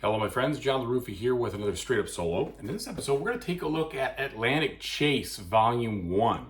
Hello my friends, John LaRuffa here with another Straight Up Solo. In this episode, we're going to take a look at Atlantic Chase Volume 1.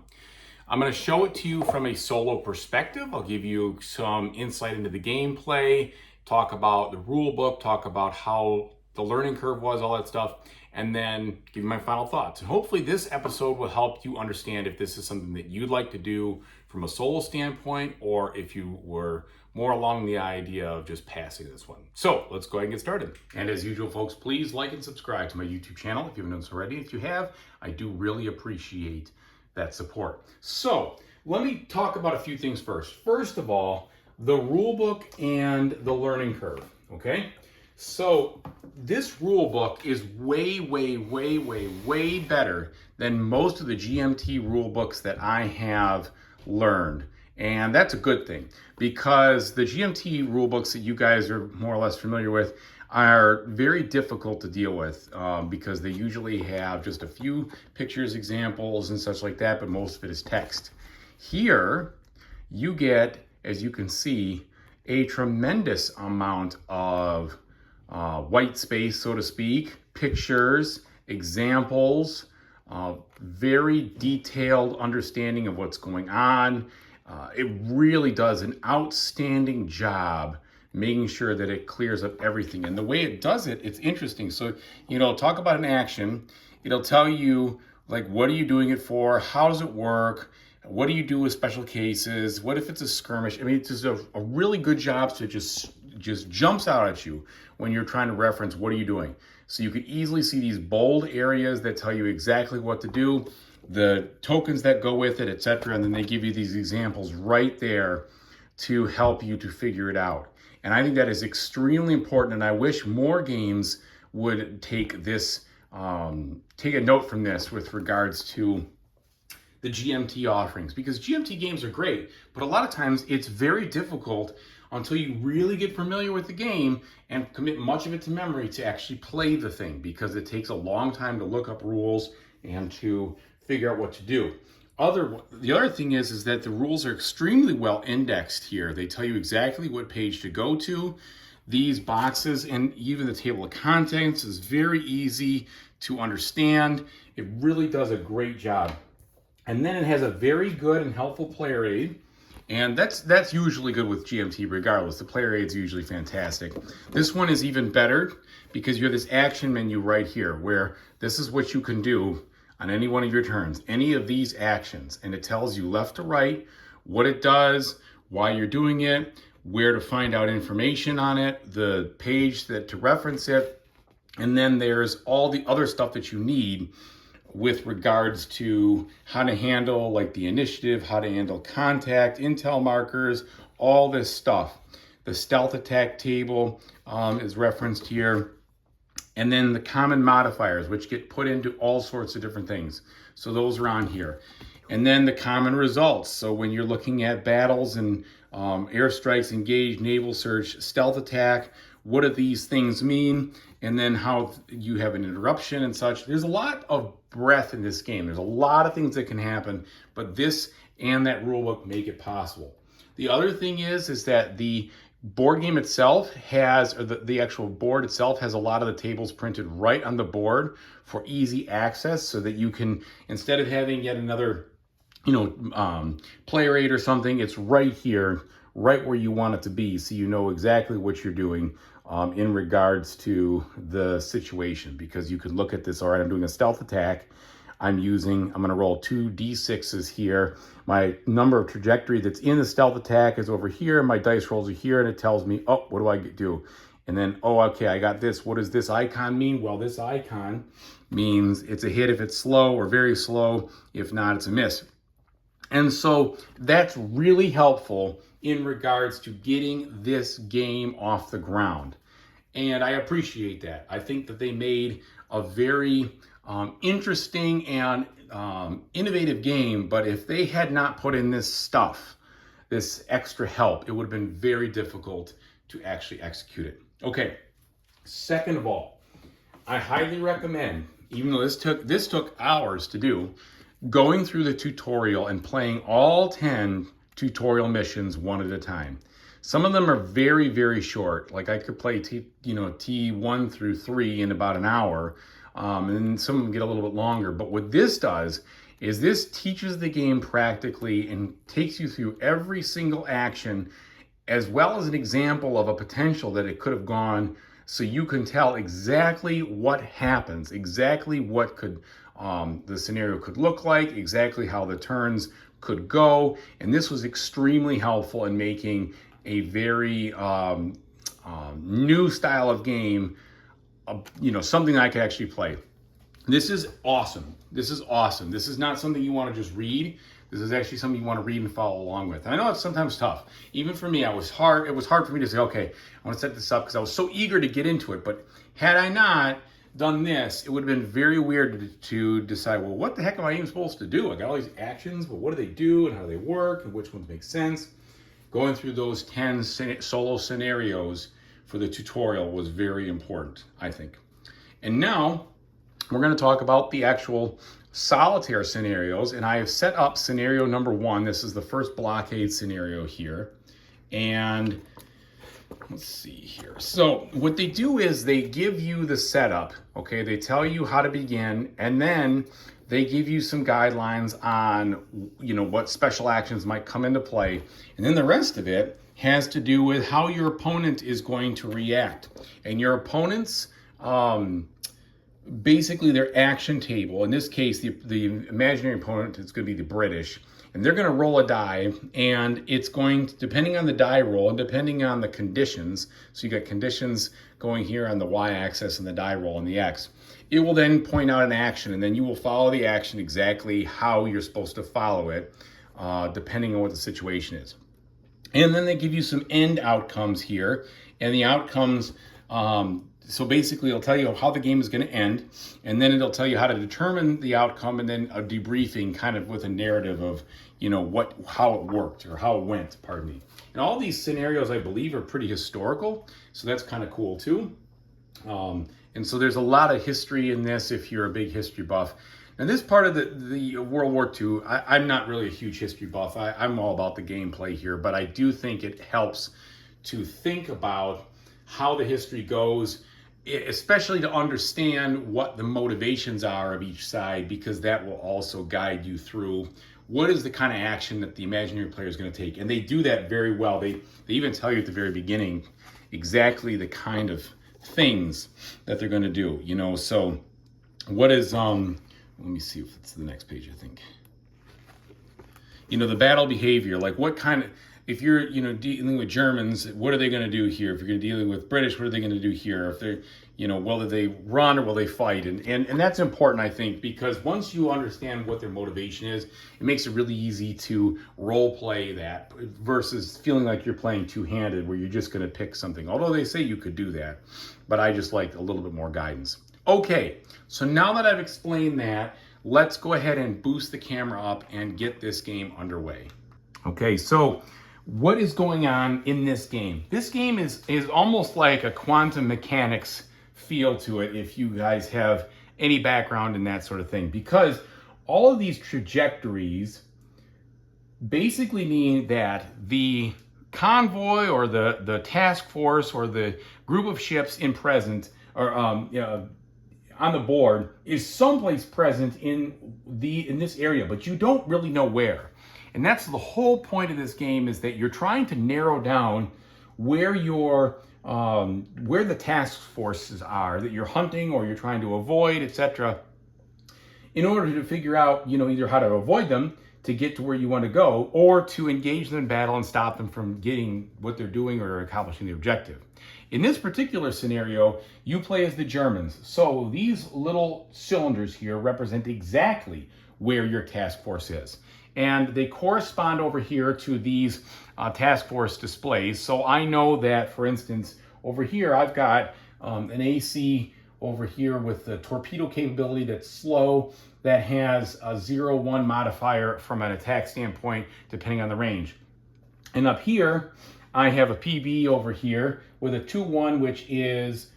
I'm going to show it to you from a solo perspective. I'll give you some insight into the gameplay, talk about the rule book, talk about how the learning curve was, all that stuff, and then give you my final thoughts. And hopefully this episode will help you understand if this is something that you'd like to do from a solo standpoint, or if you were more along the idea of just passing this one. So let's go ahead and get started. And as usual, folks, please like and subscribe to my YouTube channel if you haven't done so already. If you have, I do really appreciate that support. So let me talk about a few things first. First of all, the rule book and the learning curve, okay? So this rule book is way better than most of the GMT rule books that I have learned. And that's a good thing, because the GMT rule books that you guys are more or less familiar with are very difficult to deal with because they usually have just a few pictures, examples, and such like that, but most of it is text. Here, you get, as you can see, a tremendous amount of white space, so to speak, pictures, examples, very detailed understanding of what's going on. It really does an outstanding job making sure that it clears up everything. And the way it does it, it's interesting. So, talk about an action. It'll tell you, like, what are you doing it for? How does it work? What do you do with special cases? What if it's a skirmish? I mean, it's just a really good job to just jumps out at you when you're trying to reference what are you doing. So you could easily see these bold areas that tell you exactly what to do, the tokens that go with it, etc. And then they give you these examples right there to help you to figure it out. And I think that is extremely important. And I wish more games would take this, take a note from this with regards to the GMT offerings, because GMT games are great, but a lot of times it's very difficult until you really get familiar with the game and commit much of it to memory to actually play the thing, because it takes a long time to look up rules and to figure out what to do. The other thing is that the rules are extremely well indexed here. They tell you exactly what page to go to. These boxes and even the table of contents is very easy to understand. It really does a great job. And then it has a very good and helpful player aid. And that's usually good with GMT regardless. The player aid is usually fantastic. This one is even better because you have this action menu right here where this is what you can do on any one of your turns, any of these actions. And it tells you left to right, what it does, why you're doing it, where to find out information on it, the page to reference it. And then there's all the other stuff that you need with regards to how to handle like the initiative, how to handle contact, intel markers, all this stuff. The stealth attack table is referenced here. And then the common modifiers, which get put into all sorts of different things. So those are on here. And then the common results. So when you're looking at battles and airstrikes, engaged, naval search, stealth attack, what do these things mean? And then how you have an interruption and such. There's a lot of breadth in this game. There's a lot of things that can happen, but this and that rulebook make it possible. The other thing is that the board game itself has, or the actual board itself has a lot of the tables printed right on the board for easy access, so that you can, instead of having yet another, player aid or something, it's right here, right where you want it to be, so you know exactly what you're doing in regards to the situation. Because you can look at this, all right, I'm doing a stealth attack. I'm going to roll 2 D6s here. My number of trajectory that's in the stealth attack is over here. My dice rolls are here, and it tells me, oh, what do I do? And then, oh, okay, I got this. What does this icon mean? Well, this icon means it's a hit if it's slow or very slow. If not, it's a miss. And so that's really helpful in regards to getting this game off the ground. And I appreciate that. I think that they made a very interesting and innovative game, but if they had not put in this stuff, this extra help, it would have been very difficult to actually execute it. Okay, second of all, I highly recommend, even though this took hours to do, going through the tutorial and playing all 10 tutorial missions one at a time. Some of them are very, very short. Like I could play T1 through 3 in about an hour, and some of them get a little bit longer. But what this does is this teaches the game practically and takes you through every single action, as well as an example of a potential that it could have gone, so you can tell exactly what happens, exactly what could the scenario could look like, exactly how the turns could go. And this was extremely helpful in making a very new style of game, something I could actually play. This is awesome. This is awesome. This is not something you want to just read. This is actually something you want to read and follow along with. And I know it's sometimes tough. Even for me, it was hard for me to say, okay, I want to set this up because I was so eager to get into it. But had I not done this, it would have been very weird to decide, well, what the heck am I even supposed to do? I got all these actions, but what do they do and how do they work and which ones make sense? Going through those 10 solo scenarios for the tutorial was very important, I think. And now we're going to talk about the actual solitaire scenarios, and I have set up scenario number 1. This is the first blockade scenario here. And let's see here. So what they do is they give you the setup, okay? They tell you how to begin, and then they give you some guidelines on, what special actions might come into play. And then the rest of it has to do with how your opponent is going to react. And your opponent's basically their action table. In this case, the imaginary opponent is going to be the British, and they're going to roll a die, and it's going to, depending on the die roll and depending on the conditions, so you got conditions going here on the y-axis and the die roll on the x, it will then point out an action, and then you will follow the action exactly how you're supposed to follow it, depending on what the situation is. And then they give you some end outcomes here, and the outcomes, so basically it'll tell you how the game is going to end, and then it'll tell you how to determine the outcome, and then a debriefing kind of with a narrative of, how it worked or how it went, pardon me. And all these scenarios, I believe, are pretty historical, so that's kind of cool too. And so there's a lot of history in this if you're a big history buff. And this part of the World War II, I'm not really a huge history buff. I'm all about the gameplay here, but I do think it helps to think about how the history goes, especially to understand what the motivations are of each side, because that will also guide you through what is the kind of action that the imaginary player is going to take. And they do that very well. They even tell you at the very beginning exactly the kind of things that they're going to do, so what is let me see if it's the next page, I think. The battle behavior, like what kind of, if you're, dealing with Germans, what are they going to do here? If you're dealing with British, what are they going to do here? If they're, whether they run or will they fight? And that's important, I think, because once you understand what their motivation is, it makes it really easy to role play that versus feeling like you're playing two-handed where you're just going to pick something. Although they say you could do that, but I just like a little bit more guidance. Okay, so now that I've explained that, let's go ahead and boost the camera up and get this game underway. Okay, so what is going on in this game? This game is almost like a quantum mechanics feel to it, if you guys have any background in that sort of thing, because all of these trajectories basically mean that the convoy or the task force or the group of ships in present or on the board is someplace present in this area, but you don't really know where. And that's the whole point of this game, is that you're trying to narrow down where the task forces are that you're hunting or you're trying to avoid, etc., in order to figure out, either how to avoid them to get to where you want to go, or to engage them in battle and stop them from getting what they're doing or accomplishing the objective. In this particular scenario, you play as the Germans. So these little cylinders here represent exactly where your task force is. And they correspond over here to these task force displays. So I know that, for instance, over here, I've got an AC over here with the torpedo capability that's slow, that has a 0-1 modifier from an attack standpoint, depending on the range. And up here, I have a PB over here with a 2-1, which is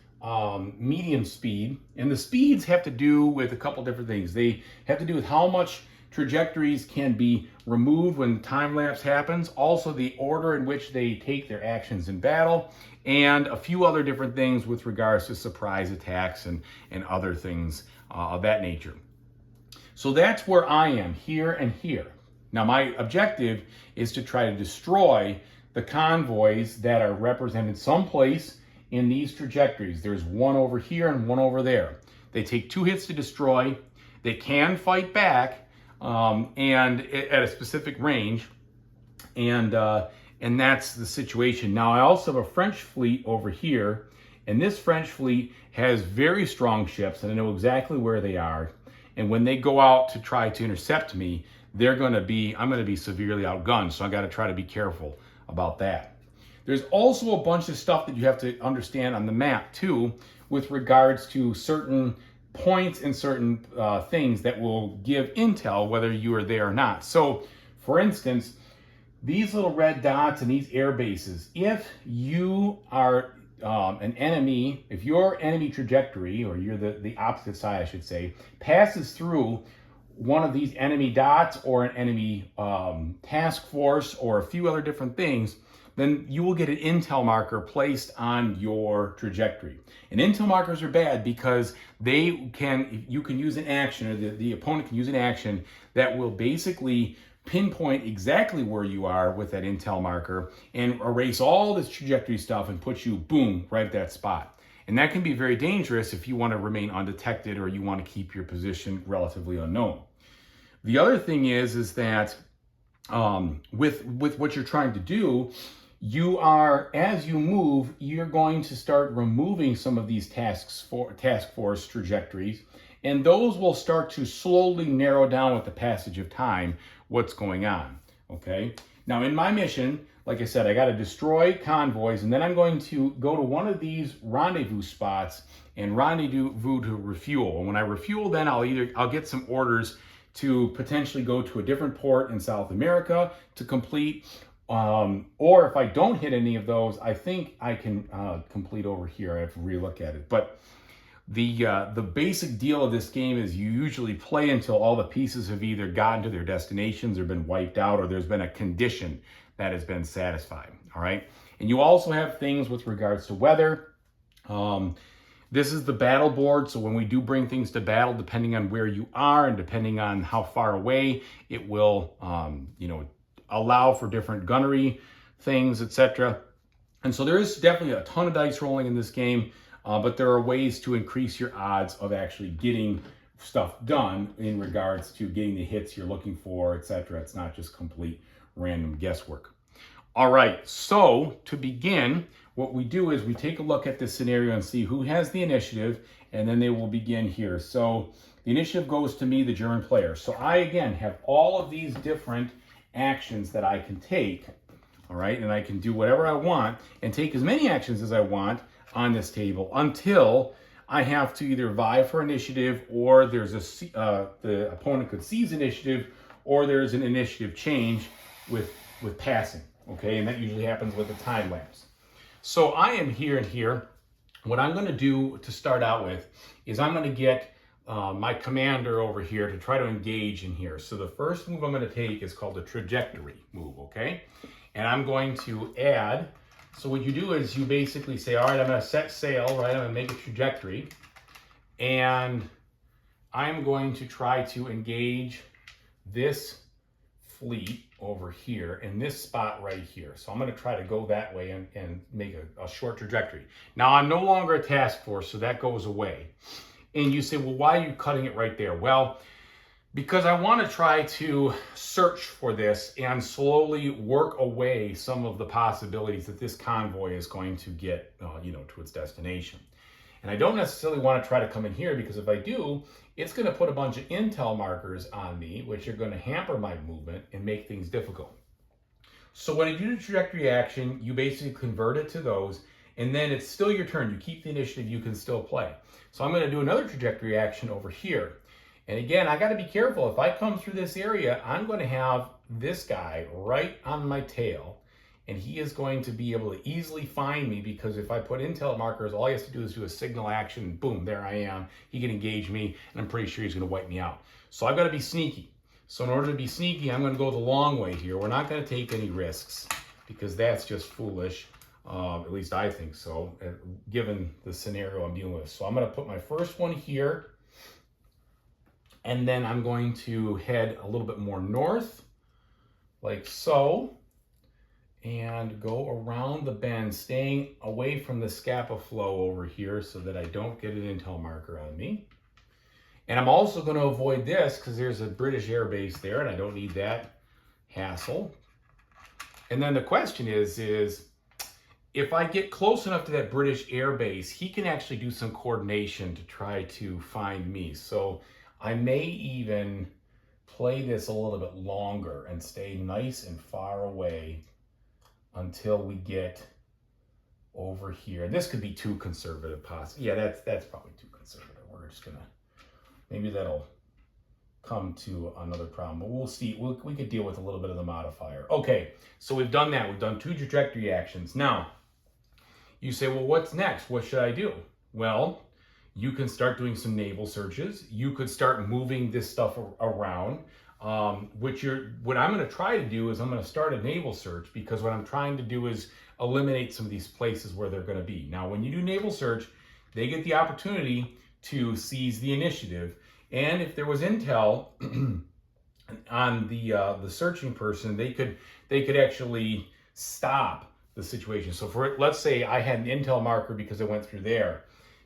medium speed. And the speeds have to do with a couple different things. They have to do with how much trajectories can be removed when time lapse happens, also the order in which they take their actions in battle, and a few other different things with regards to surprise attacks and other things of that nature. So that's where I am, here and here. Now my objective is to try to destroy the convoys that are represented someplace in these trajectories. There's one over here and one over there. They take 2 hits to destroy. They can fight back and at a specific range, and that's the situation. Now I also have a French fleet over here, and this French fleet has very strong ships, and I know exactly where they are. And when they go out to try to intercept me, I'm going to be severely outgunned. So I got to try to be careful about that. There's also a bunch of stuff that you have to understand on the map too, with regards to certain points and certain things that will give intel whether you are there or not. So for instance, these little red dots and these air bases, if you are an enemy, if your enemy trajectory, or you're the opposite side I should say, passes through one of these enemy dots or an enemy task force or a few other different things, then you will get an intel marker placed on your trajectory. And intel markers are bad because you can use an action, or the opponent can use an action that will basically pinpoint exactly where you are with that intel marker and erase all this trajectory stuff and put you, boom, right at that spot. And that can be very dangerous if you want to remain undetected or you want to keep your position relatively unknown. The other thing is that with what you're trying to do, as you move, you're going to start removing some of these task force trajectories, and those will start to slowly narrow down with the passage of time what's going on, okay? Now in my mission, like I said, I got to destroy convoys, and then I'm going to go to one of these rendezvous spots and rendezvous to refuel. And when I refuel, then I'll get some orders to potentially go to a different port in South America to complete, or if I don't hit any of those, I think I can complete over here. I have to relook at it. But the basic deal of this game is you usually play until all the pieces have either gotten to their destinations or been wiped out, or there's been a condition that has been satisfied, all right? And you also have things with regards to weather. This is the battle board, so when we do bring things to battle, depending on where you are and depending on how far away, it will allow for different gunnery things, etc. And so there is definitely a ton of dice rolling in this game, but there are ways to increase your odds of actually getting stuff done in regards to getting the hits you're looking for, etc. It's not just complete random guesswork. All right, so to begin, what we do is we take a look at this scenario and see who has the initiative, and then they will begin here. So the initiative goes to me, the German player. So I, again, have all of these different actions that I can take, all right? And I can do whatever I want and take as many actions as I want on this table until I have to either vie for initiative, or there's the opponent could seize initiative, or there's an initiative change with passing, okay? And that usually happens with a time lapse. So I am here and here. What I'm going to do to start out with is I'm going to get my commander over here to try to engage in here. So the first move I'm going to take is called the trajectory move, okay? And I'm going to add, so what you do is you basically say, all right, I'm going to set sail, right? I'm going to make a trajectory, and I'm going to try to engage this fleet over here in this spot right here. So I'm going to try to go that way and make a short trajectory. Now I'm no longer a task force, so that goes away. And you say, well, why are you cutting it right there? Well, because I want to try to search for this and slowly work away some of the possibilities that this convoy is going to get, to its destination. And I don't necessarily want to try to come in here, because if I do, it's going to put a bunch of intel markers on me, which are going to hamper my movement and make things difficult. So when I do the trajectory action, you basically convert it to those, and then it's still your turn. You keep the initiative, you can still play. So I'm going to do another trajectory action over here. And again, I got to be careful. If I come through this area, I'm going to have this guy right on my tail, and he is going to be able to easily find me, because if I put intel markers, all he has to do is do a signal action, boom, there I am. He can engage me, and I'm pretty sure he's going to wipe me out. So I've got to be sneaky. So in order to be sneaky, I'm going to go the long way here. We're not going to take any risks because that's just foolish. At least I think so, given the scenario I'm dealing with. So I'm going to put my first one here, and then I'm going to head a little bit more north, like so, and go around the bend, staying away from the scapa flow over here so that I don't get an intel marker on me. And I'm also going to avoid this because there's a British air base there, and I don't need that hassle. And then the question is if I get close enough to that British air base, he can actually do some coordination to try to find me. So I may even play this a little bit longer and stay nice and far away until we get over here. This could be too conservative, possibly. Yeah, that's probably too conservative. We're just gonna, maybe that'll come to another problem, but we'll see. We could deal with a little bit of the modifier. Okay, so we've done that. We've done 2 trajectory actions. Now, you say, well, what's next? What should I do? Well, you can start doing some naval searches. You could start moving this stuff around. What I'm going to try to do is I'm going to start a naval search, because what I'm trying to do is eliminate some of these places where they're going to be. Now, when you do naval search, they get the opportunity to seize the initiative. And if there was intel on the searching person, they could actually stop the situation. So let's say I had an intel marker because I went through there.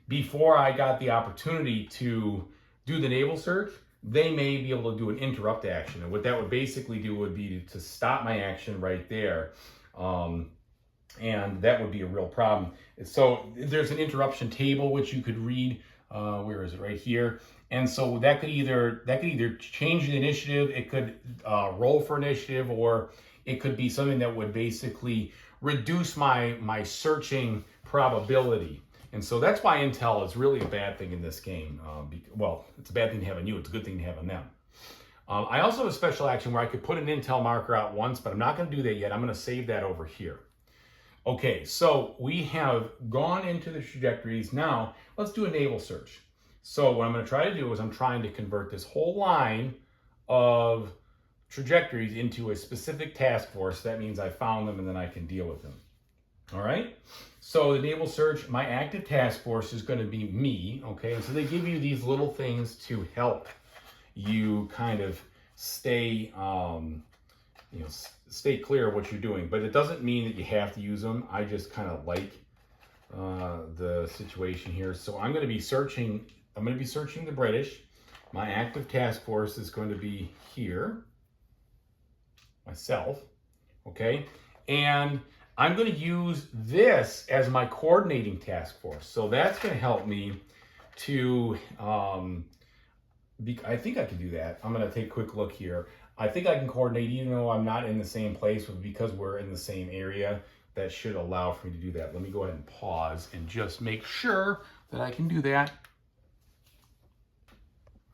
Before I got the opportunity to do the naval search, they may be able to do an interrupt action. And what that would basically do would be to stop my action right there. And that would be a real problem. So there's an interruption table, which you could read. Where is it? Right here. And so that could either change the initiative, it could roll for initiative, or it could be something that would basically reduce my searching probability. And so that's why intel is really a bad thing in this game. Well, it's a bad thing to have on you. It's a good thing to have on them. I also have a special action where I could put an intel marker out once, but I'm not going to do that yet. I'm going to save that over here. Okay, so we have gone into the trajectories. Now, let's do a naval search. So what I'm going to try to do is I'm trying to convert this whole line of trajectories into a specific task force. That means I found them and then I can deal with them. All right? So the naval search, my active task force is going to be me, okay? And so they give you these little things to help you kind of stay, stay clear of what you're doing. But it doesn't mean that you have to use them. I just kind of like the situation here. So I'm going to be searching the British. My active task force is going to be here, myself, okay? And I'm going to use this as my coordinating task force. So that's going to help me to, I think I can do that. I'm going to take a quick look here. I think I can coordinate even though I'm not in the same place, but because we're in the same area, that should allow for me to do that. Let me go ahead and pause and just make sure that I can do that.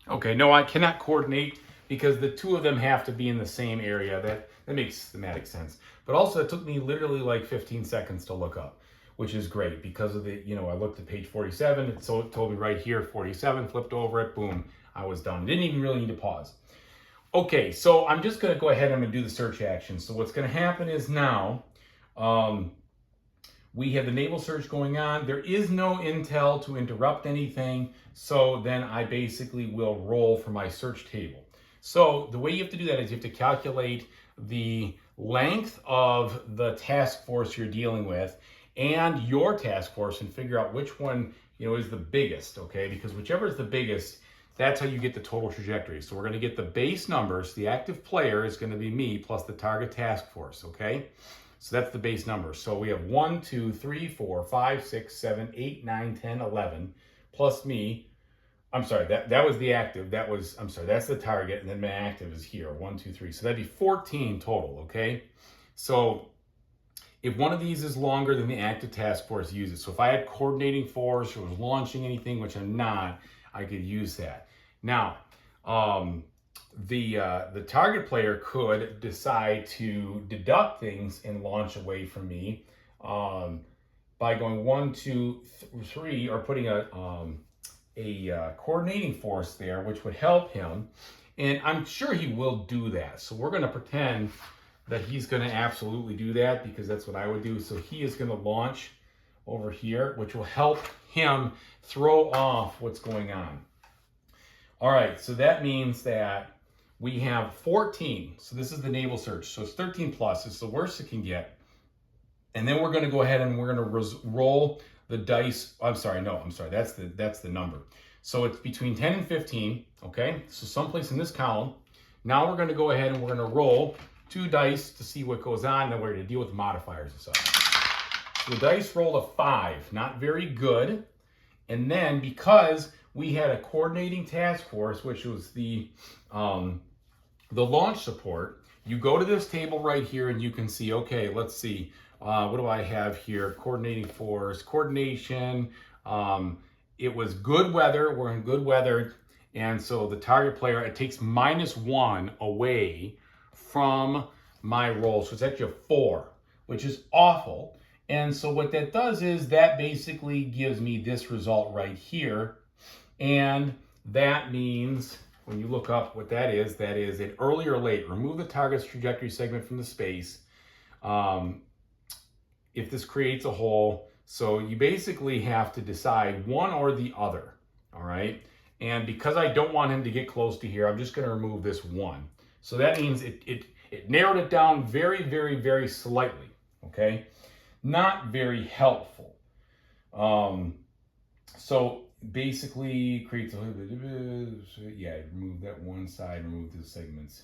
Okay, no, I cannot coordinate because the two of them have to be in the same area. That makes thematic sense. But also it took me literally like 15 seconds to look up, which is great because of the, I looked at page 47, so it told me right here, 47, flipped over it, boom, I was done. Didn't even really need to pause. Okay, so I'm just gonna go ahead and I'm gonna do the search action. So what's gonna happen is now, we have the naval search going on. There is no intel to interrupt anything. So then I basically will roll for my search table. So the way you have to do that is you have to calculate the length of the task force you're dealing with and your task force and figure out which one, is the biggest, okay? Because whichever is the biggest, that's how you get the total trajectory. So we're gonna get the base numbers. The active player is gonna be me plus the target task force, okay? So that's the base number. So we have 1, 2, 3, 4, 5, 6, 7, 8, 9, 10, 11, plus me. I'm sorry, that was the active. That's the target, and then my active is here, 1, 2, 3. So that'd be 14 total, okay? So if one of these is longer than the active task force, use it. So if I had coordinating force or was launching anything, which I'm not, I could use that. Now, the target player could decide to deduct things and launch away from me by going 1, 2, 3, or putting a coordinating force there, which would help him. And I'm sure he will do that. So we're going to pretend that he's going to absolutely do that, because that's what I would do. So he is going to launch over here, which will help him throw off what's going on. All right, so that means that we have 14. So this is the naval search. So it's 13 plus. It's the worst it can get. And then we're going to go ahead and we're going to roll the dice. That's the number. So it's between 10 and 15, okay? So someplace in this column. Now we're going to go ahead and we're going to roll 2 dice to see what goes on. Then we're going to deal with modifiers and stuff. So the dice rolled a 5, not very good. And then because we had a coordinating task force, which was the launch support, you go to this table right here and you can see, okay, let's see. What do I have here? Coordinating force, coordination. It was good weather. We're in good weather. And so the target player, it takes -1 away from my roll. So it's actually a 4, which is awful. And so what that does is that basically gives me this result right here. And that means when you look up what that is an early or late. Remove the target's trajectory segment from the space. If this creates a hole. So you basically have to decide one or the other, all right? And because I don't want him to get close to here, I'm just gonna remove this 1. So that means it narrowed it down very, very, very slightly, okay? Not very helpful. So basically creates a, yeah, remove that one side, remove the segments.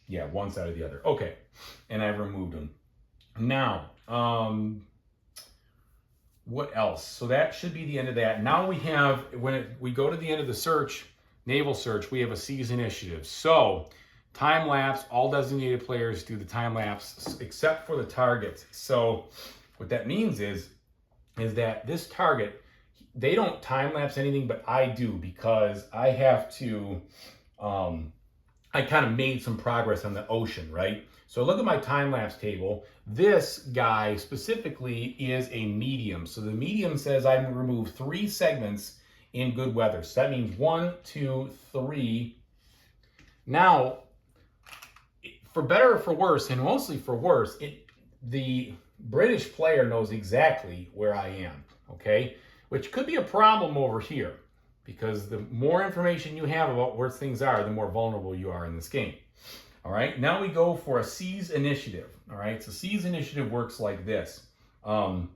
Yeah, one side or the other. Okay, and I've removed them. Now, what else? So that should be the end of that. Now we have, we go to the end of the search, naval search, we have a seize initiative. So time lapse, all designated players do the time lapse except for the target. So what that means is that this target, they don't time lapse anything, but I do, because I have to, I kind of made some progress on the ocean, right? So look at my time-lapse table. This guy specifically is a medium. So the medium says I'm going to remove 3 segments in good weather. So that means 1, 2, 3. Now, for better or for worse, and mostly for worse, the British player knows exactly where I am, okay? Which could be a problem over here, because the more information you have about where things are, the more vulnerable you are in this game. All right, now we go for a seize initiative. All right, so seize initiative works like this. Wait a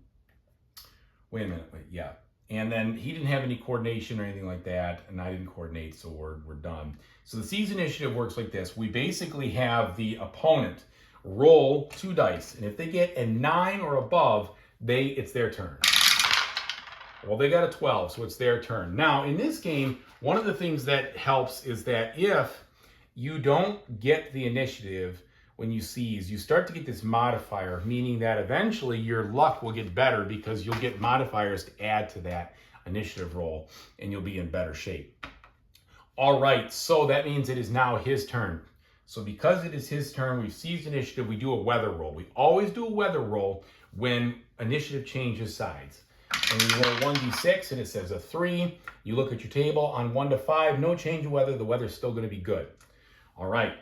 minute, yeah. And then he didn't have any coordination or anything like that, and I didn't coordinate, so we're done. So the seize initiative works like this. We basically have the opponent roll 2 dice, and if they get a 9 or above, it's their turn. Well, they got a 12, so it's their turn. Now, in this game, one of the things that helps is that if you don't get the initiative when you seize, you start to get this modifier, meaning that eventually your luck will get better because you'll get modifiers to add to that initiative roll, and you'll be in better shape. All right, so that means it is now his turn. So because it is his turn, we've seized initiative, we do a weather roll. We always do a weather roll when initiative changes sides. And you roll 1d6 and it says a 3. You look at your table on 1 to 5, no change in weather, the weather's still going to be good. All right,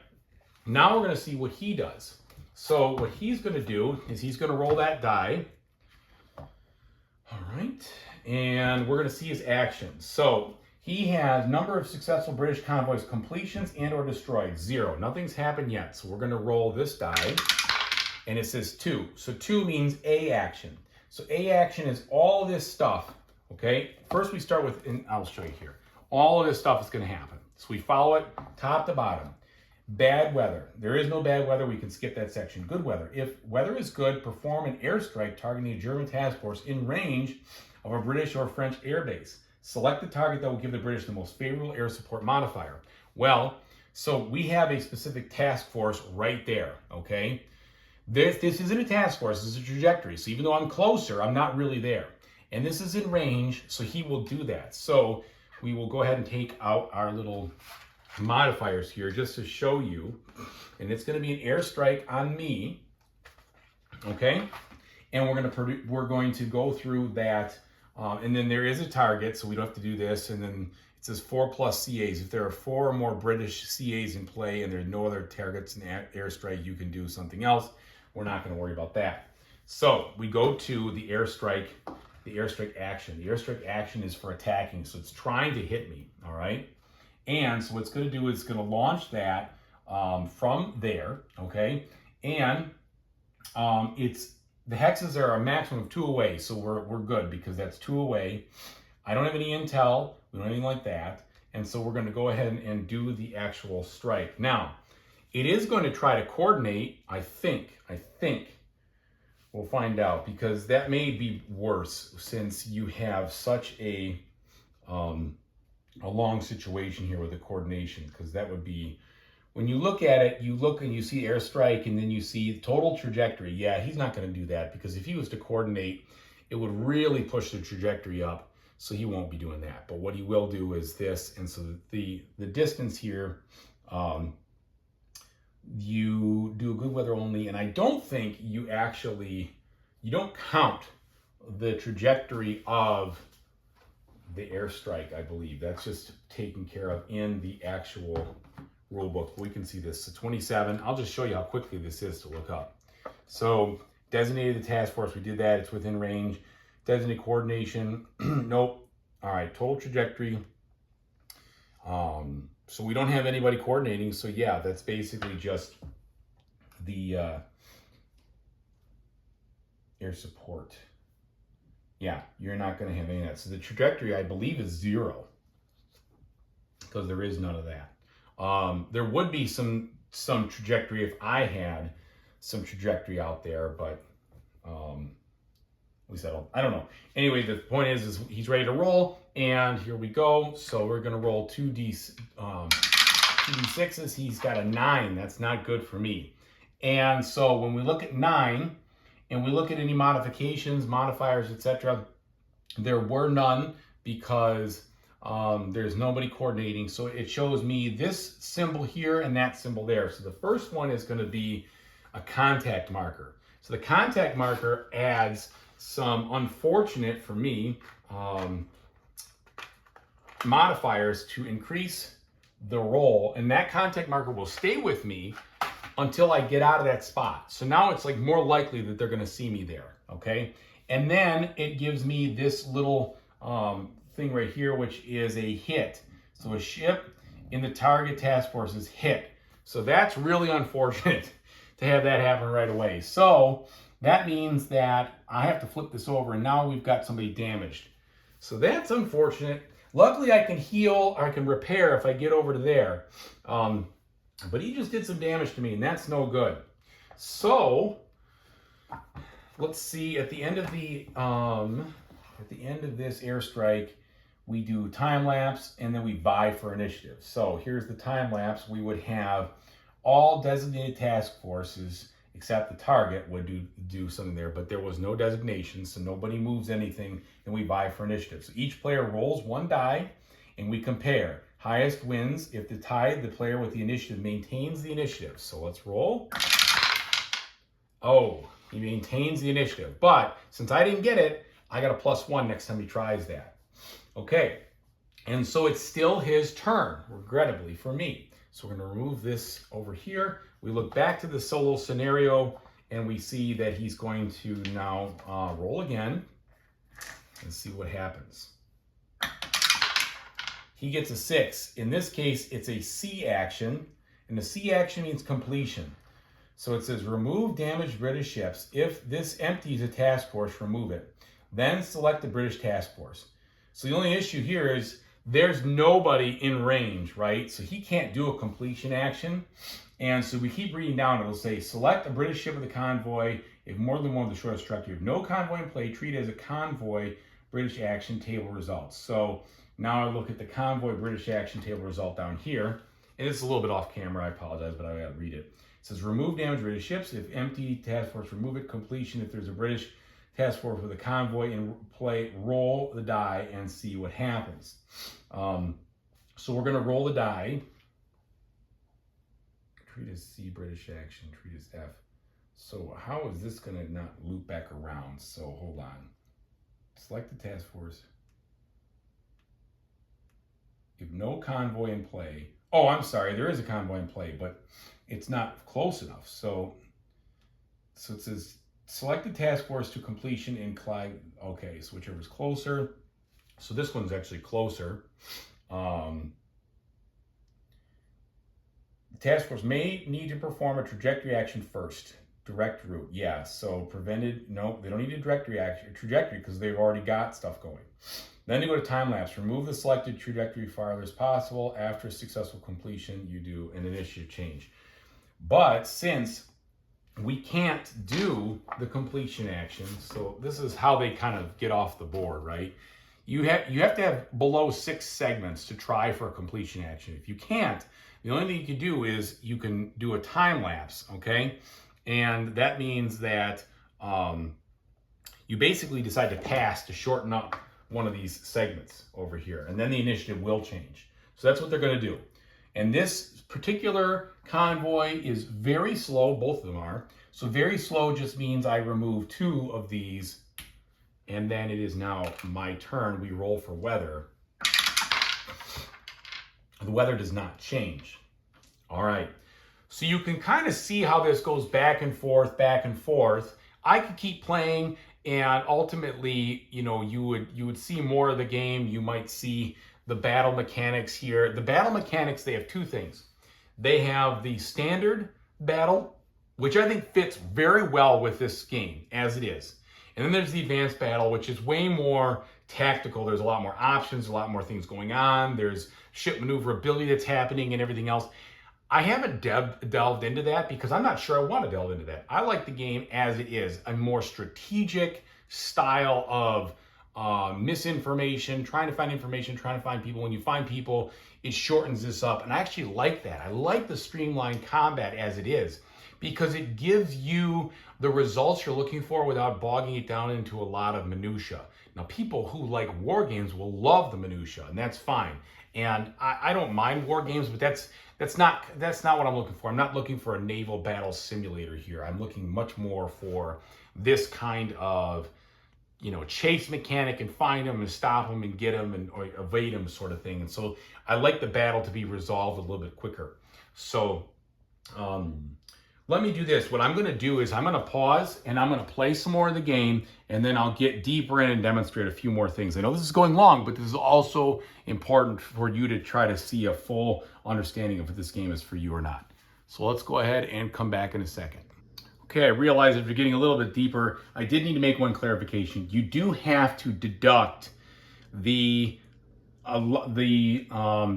now we're going to see what he does. So what he's going to do is he's going to roll that die. All right, and we're going to see his actions. So he has number of successful British convoys completions and or destroyed, 0. Nothing's happened yet. So we're going to roll this die, and it says 2. So 2 means A action. So A action is all this stuff, okay? First we start with, and I'll show you here. All of this stuff is going to happen. So we follow it top to bottom. Bad weather. There is no bad weather. We can skip that section. Good weather. If weather is good, perform an airstrike targeting a German task force in range of a British or French air base. Select the target that will give the British the most favorable air support modifier. Well, so we have a specific task force right there, okay? This isn't a task force, this is a trajectory. So even though I'm closer, I'm not really there. And this is in range, so he will do that. So we will go ahead and take out our little modifiers here just to show you. And it's going to be an airstrike on me, okay? And we're going to go through that And then there is a target, so we don't have to do this. And then it says 4+ CAs. If there are 4 or more British CAs in play and there are no other targets in the airstrike, you can do something else. We're not going to worry about that. So we go to the airstrike action. The airstrike action is for attacking, so it's trying to hit me, all right? And so what it's going to do is it's going to launch that from there, okay? And the hexes are a maximum of 2 away, so we're good because that's 2 away. I don't have any intel, we don't have anything like that, and so we're going to go ahead and do the actual strike. Now, it is going to try to coordinate, I think, we'll find out, because that may be worse since you have such a long situation here with the coordination, because that would be, when you look at it, you look and you see airstrike and then you see total trajectory. Yeah, he's not going to do that, because if he was to coordinate, it would really push the trajectory up, so he won't be doing that. But what he will do is this, and so the distance here, you do a good weather only, and I don't think you don't count the trajectory of the airstrike, I believe. That's just taken care of in the actual rule book. We can see this. So 27, I'll just show you how quickly this is to look up. So designated the task force, we did that, it's within range. Designated coordination, nope. All right, total trajectory. So we don't have anybody coordinating, so yeah, that's basically just the air support. Yeah, you're not going to have any of that. So the trajectory, I believe, is 0, because there is none of that. There would be some trajectory if I had some trajectory out there, but at least I don't know. Anyway, the point is he's ready to roll, and here we go. So we're going to roll 2d6s. He's got a 9. That's not good for me. And so when we look at 9 and we look at any modifications, modifiers, etc., there were none, because there's nobody coordinating. So it shows me this symbol here and that symbol there. So the first one is going to be a contact marker. So the contact marker adds some, unfortunate for me, modifiers to increase the roll, and that contact marker will stay with me until I get out of that spot. So now it's like more likely that they're going to see me there, okay? And then it gives me this little thing right here, which is a hit. So a ship in the target task force is hit. So that's really unfortunate to have that happen right away. So that means that I have to flip this over, and now we've got somebody damaged. So that's unfortunate. Luckily, I can heal, or I can repair if I get over to there. But he just did some damage to me, and that's no good. So let's see. At the end of this airstrike, we do time lapse, and then we vie for initiative. So here's the time lapse. We would have all designated task forces except the target would do something there, but there was no designation, so nobody moves anything, and we vie for initiative. So each player rolls 1 die, and we compare. Highest wins. If the player with the initiative maintains the initiative. So let's roll. Oh, he maintains the initiative, but since I didn't get it, I got a +1 next time he tries that. Okay, and so it's still his turn, regrettably for me. So we're going to remove this over here. We look back to the solo scenario, and we see that he's going to now roll again and see what happens. He gets a 6. In this case, it's a C action, and the C action means completion. So it says remove damaged British ships. If this empties a task force, remove it. Then select the British task force. So the only issue here is there's nobody in range, right? So he can't do a completion action. And so we keep reading down, it'll say select a British ship with a convoy if more than one of the short struck. You have no convoy in play, treat it as a convoy British action table results. So now I look at the convoy British action table result down here. And it's a little bit off camera, I apologize, but I gotta read it. It says remove damaged British ships. If empty task force, remove it. Completion, if there's a British task force with a convoy in play, roll the die and see what happens. So we're gonna roll the die. Treat as C, British action, treat as F. So how is this gonna not loop back around? So hold on. select the task force. If no convoy in play. Oh, I'm sorry, there is a convoy in play, but it's not close enough. So it says select the task force to completion in Clyde. Okay, so whichever's closer. So this one's actually closer. The task force may need to perform a trajectory action first. Direct route, yeah. So prevented, no, they don't need a trajectory because they've already got stuff going. Then you go to time lapse. Remove the selected trajectory farther as possible. After successful completion, you do an initiative change. But since we can't do the completion action, so this is how they kind of get off the board, right? You have to have below 6 segments to try for a completion action. If you can't, the only thing you can do is you can do a time lapse, okay? And that means that you basically decide to pass to shorten up one of these segments over here, and then the initiative will change. So that's what they're going to do. And this particular convoy is very slow, both of them are. So very slow just means I remove 2 of these, and then it is now my turn. We roll for weather. The weather does not change. All right. So you can kind of see how this goes back and forth, back and forth. I could keep playing, and ultimately, you know, you would see more of the game. You might see the battle mechanics here. The battle mechanics, they have 2 things. They have the standard battle, which I think fits very well with this game as it is. And then there's the advanced battle, which is way more tactical. There's a lot more options, a lot more things going on. There's ship maneuverability that's happening and everything else. I haven't delved into that because I'm not sure I want to delve into that. I like the game as it is, a more strategic style of misinformation, trying to find information, trying to find people. When you find people, it shortens this up. And I actually like that. I like the streamlined combat as it is because it gives you the results you're looking for without bogging it down into a lot of minutia. Now, people who like war games will love the minutia, and that's fine. And I don't mind war games, but that's not what I'm looking for. I'm not looking for a naval battle simulator here. I'm looking much more for this kind of, you know, chase mechanic and find them and stop them and get them and or evade them sort of thing. And so I like the battle to be resolved a little bit quicker. So let me do this. What I'm going to do is I'm going to pause and I'm going to play some more of the game, and then I'll get deeper in and demonstrate a few more things. I know this is going long, but this is also important for you to try to see a full understanding of if this game is for you or not. So let's go ahead and come back in a second. Okay, I realize if you're getting a little bit deeper, I did need to make one clarification. You do have to deduct the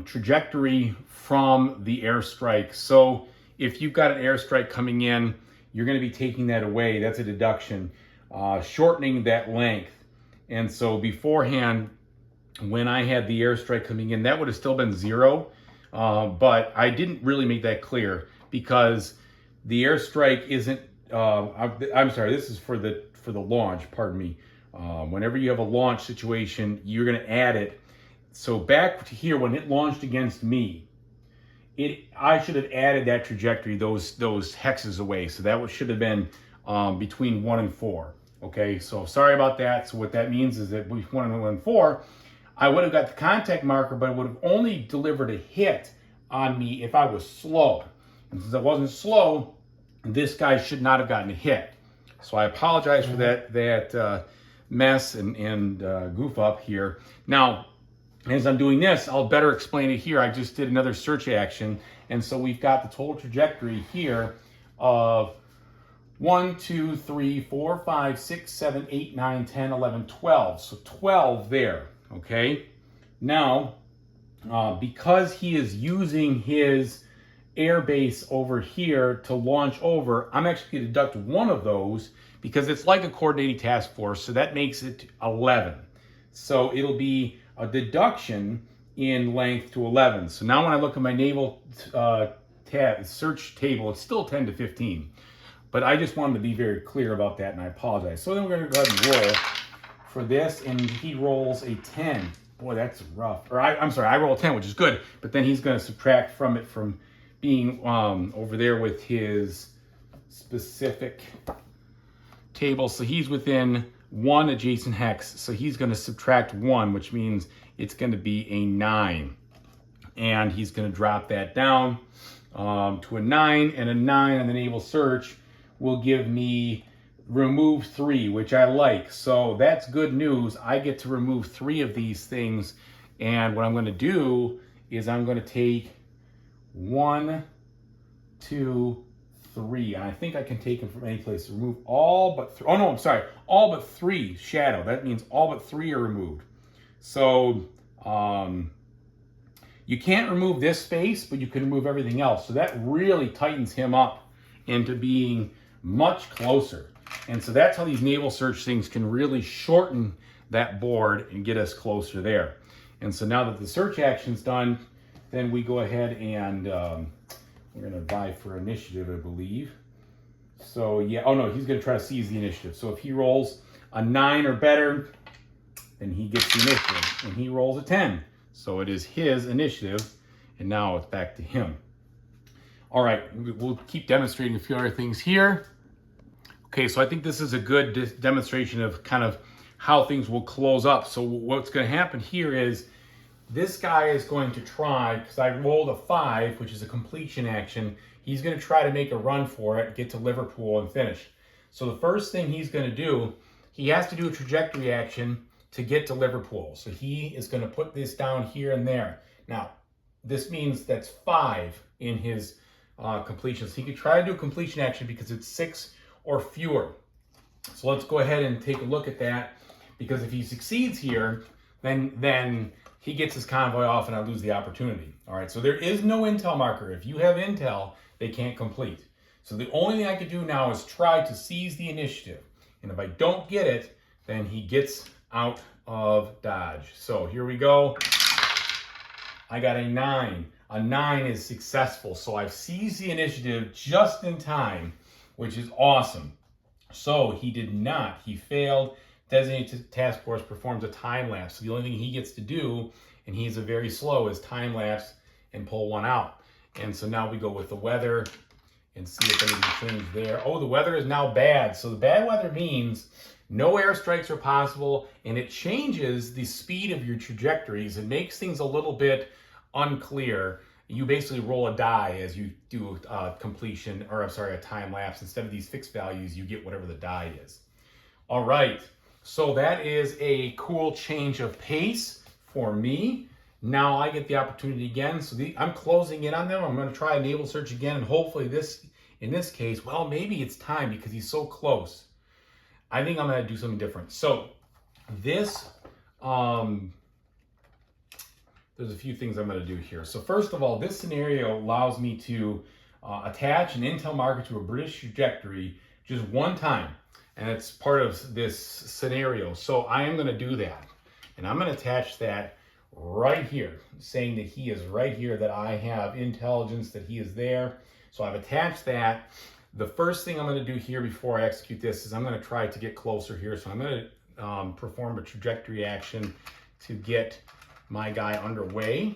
trajectory from the airstrike. So if you've got an airstrike coming in, you're going to be taking that away. That's a deduction, shortening that length. And so beforehand, when I had the airstrike coming in, that would have still been 0. But I didn't really make that clear because the airstrike isn't, I'm sorry, this is for the launch, pardon me. Whenever you have a launch situation, you're going to add it. So back to here, when it launched against me, I should have added that trajectory, those hexes away. So that should have been between 1 and 4. Okay, so sorry about that. So what that means is that between 1 and 4, I would have got the contact marker, but it would have only delivered a hit on me if I was slow. And since I wasn't slow, this guy should not have gotten a hit. So I apologize for that mess and goof up here. Now, as I'm doing this, I'll better explain it here. I just did another search action, and so we've got the total trajectory here of 1, 2, 3, 4, 5, 6, 7, 8, 9, 10, 11, 12. So 12 there, okay? Now, because he is using his air base over here to launch over, I'm actually going to deduct 1 of those because it's like a coordinating task force, so that makes it 11. So it'll be a deduction in length to 11. So now when I look at my naval search table, it's still 10 to 15. But I just wanted to be very clear about that, and I apologize. So then we're going to go ahead and roll for this, and he rolls a 10. Boy, that's rough. Or I'm sorry, I roll a 10, which is good, but then he's going to subtract from it from being over there with his specific table, so he's within 1 adjacent hex. So he's going to subtract 1, which means it's going to be a 9. And he's going to drop that down to a 9, and a 9 on the naval search will give me remove 3, which I like. So that's good news. I get to remove 3 of these things, and what I'm going to do is I'm going to take 1, 2, 3, and I think I can take them from any place. Remove all but oh no, I'm sorry, all but 3 shadow. That means all but 3 are removed. So you can't remove this space, but you can remove everything else. So that really tightens him up into being much closer. And so that's how these naval search things can really shorten that board and get us closer there. And so now that the search action's done, then we go ahead and we're going to vie for initiative, I believe. So yeah, oh no, he's going to try to seize the initiative. So if he rolls a 9 or better, then he gets the initiative. And he rolls a 10. So it is his initiative, and now it's back to him. All right, we'll keep demonstrating a few other things here. Okay, so I think this is a good demonstration of kind of how things will close up. So what's going to happen here is this guy is going to try, because I rolled a 5, which is a completion action. He's going to try to make a run for it, get to Liverpool, and finish. So the first thing he's going to do, he has to do a trajectory action to get to Liverpool. So he is going to put this down here and there. Now, this means that's 5 in his completion. So he could try to do a completion action because it's 6 or fewer. So let's go ahead and take a look at that, because if he succeeds here, then he gets his convoy off and I lose the opportunity. All right, so there is no intel marker. If you have intel, they can't complete. So the only thing I could do now is try to seize the initiative. And if I don't get it, then he gets out of dodge. So here we go. I got a 9. A 9 is successful. So I've seized the initiative just in time, which is awesome. So he did not. He failed. Designated task force performs a time lapse. So the only thing he gets to do, and he's a very slow, is time lapse and pull one out. And so now we go with the weather and see if anything changed there. Oh, the weather is now bad. So the bad weather means no airstrikes are possible, and it changes the speed of your trajectories. It makes things a little bit unclear. You basically roll a die as you do completion, or I'm sorry, a time lapse. Instead of these fixed values, you get whatever the die is. All right, so that is a cool change of pace for me. Now I get the opportunity again. So I'm closing in on them. I'm going to try a naval search again, and hopefully in this case, well, maybe it's time because he's so close. I think I'm going to do something different. So this, there's a few things I'm going to do here. So first of all, this scenario allows me to attach an intel marker to a British trajectory just one time. And it's part of this scenario. So I am going to do that. And I'm going to attach that right here, saying that he is right here, that I have intelligence that he is there. So I've attached that. The first thing I'm going to do here before I execute this is I'm going to try to get closer here. So I'm going to perform a trajectory action to get my guy underway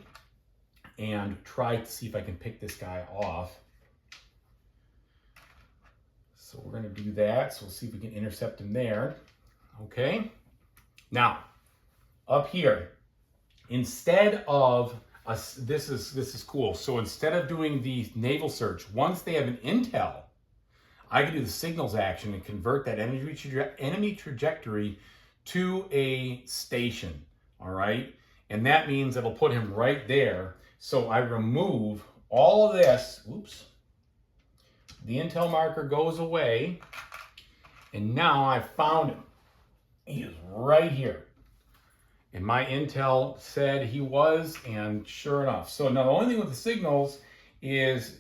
and try to see if I can pick this guy off. So we're going to do that. So we'll see if we can intercept him there. Okay. Now, up here, instead of this is cool. So instead of doing the naval search, once they have an intel, I can do the signals action and convert that enemy trajectory to a station. All right. And that means it'll put him right there. So I remove all of this. Oops. The intel marker goes away. And now I found him. He is right here. And my intel said he was, and sure enough. So now the only thing with the signals is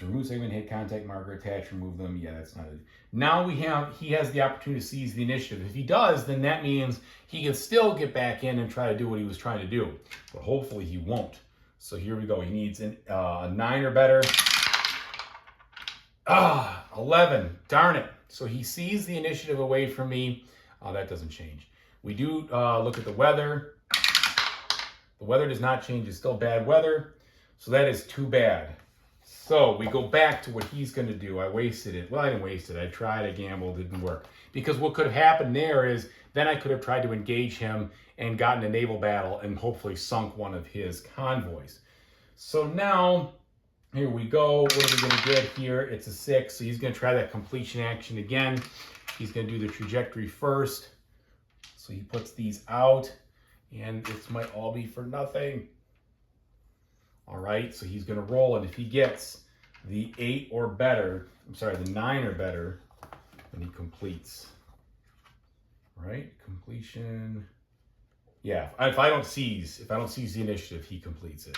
remove segment, hit contact marker, attach, remove them. Yeah, that's not it. Now he has the opportunity to seize the initiative. If he does, then that means he can still get back in and try to do what he was trying to do. But hopefully he won't. So here we go. He needs a 9 or better. 11. Darn it. So he sees the initiative away from me. That doesn't change. We do look at the weather. The weather does not change. It's still bad weather. So that is too bad. So we go back to what he's going to do. I wasted it. Well, I didn't waste it. I tried, I gambled, it didn't work. Because what could have happened there is then I could have tried to engage him and gotten a naval battle and hopefully sunk one of his convoys. So now, here we go. What are we going to get here? It's a 6. So he's going to try that completion action again. He's going to do the trajectory first. So he puts these out. And this might all be for nothing. All right, so he's going to roll, and if he gets the 8 or better, the 9 or better, then he completes. All right, completion. Yeah, if I don't seize the initiative, he completes it.